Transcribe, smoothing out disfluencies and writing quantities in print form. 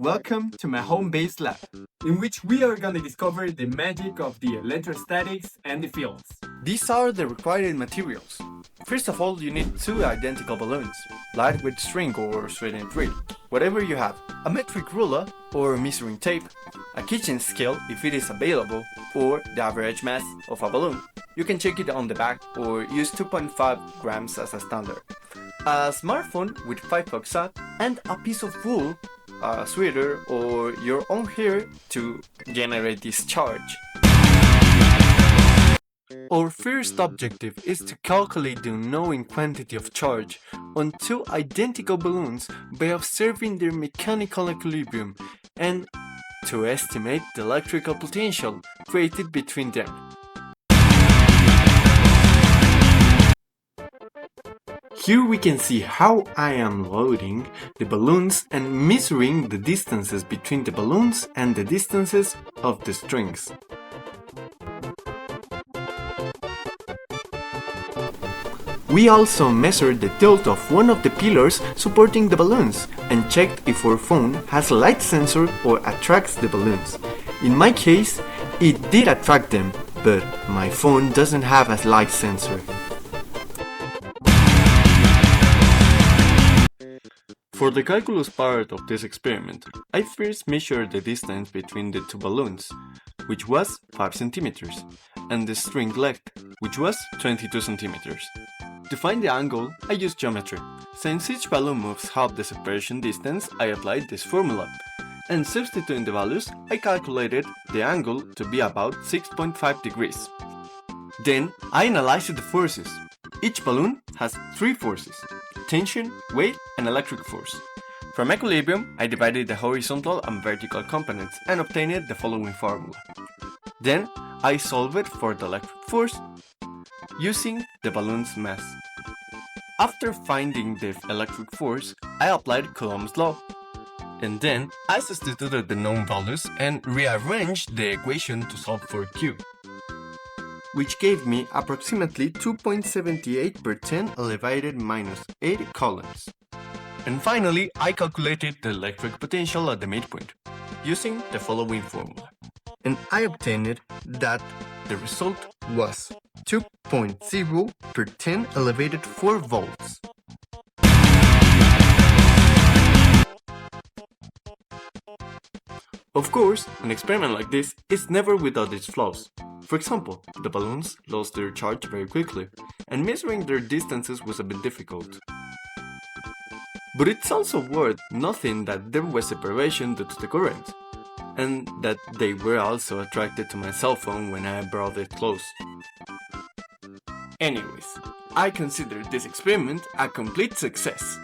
Welcome to my home-based lab, in which we are going to discover the magic of the electrostatics and the fields. These are the required materials. First of all, you need two identical balloons, light with string or thread and thread, whatever you have, a metric ruler or measuring tape, a kitchen scale if it is available, or the average mass of a balloon. You can check it on the back or use 2.5 grams as a standard. A smartphone with 5 bucks up and a piece of wool, a sweater or your own hair to generate this charge. Our first objective is to calculate the unknown quantity of charge on two identical balloons by observing their mechanical equilibrium and to estimate the electrical potential created between them. Here we can see how I am loading the balloons and measuring the distances between the balloons and the distances of the strings. We also measured the tilt of one of the pillars supporting the balloons and checked if our phone has a light sensor or attracts the balloons. In my case, it did attract them, but my phone doesn't have a light sensor. For the calculus part of this experiment, I first measured the distance between the two balloons, which was 5 centimeters, and the string length, which was 22 centimeters. To find the angle, I used geometry. Since each balloon moves half the separation distance, I applied this formula, and substituting the values, I calculated the angle to be about 6.5 degrees. Then, I analyzed the forces. Each balloon has 3 forces: tension, weight, and electric force. From equilibrium, I divided the horizontal and vertical components and obtained the following formula. Then, I solved for the electric force using the balloon's mass. After finding the electric force, I applied Coulomb's law. And then, I substituted the known values and rearranged the equation to solve for Q, which gave me approximately 2.78 per 10 elevated minus 8 coulombs. And finally, I calculated the electric potential at the midpoint, using the following formula. And I obtained that the result was 2.0 per 10 elevated 4 volts. Of course, an experiment like this is never without its flaws. For example, the balloons lost their charge very quickly, and measuring their distances was a bit difficult. But it's also worth noting that there was separation due to the current, and that they were also attracted to my cell phone when I brought it close. Anyways, I consider this experiment a complete success.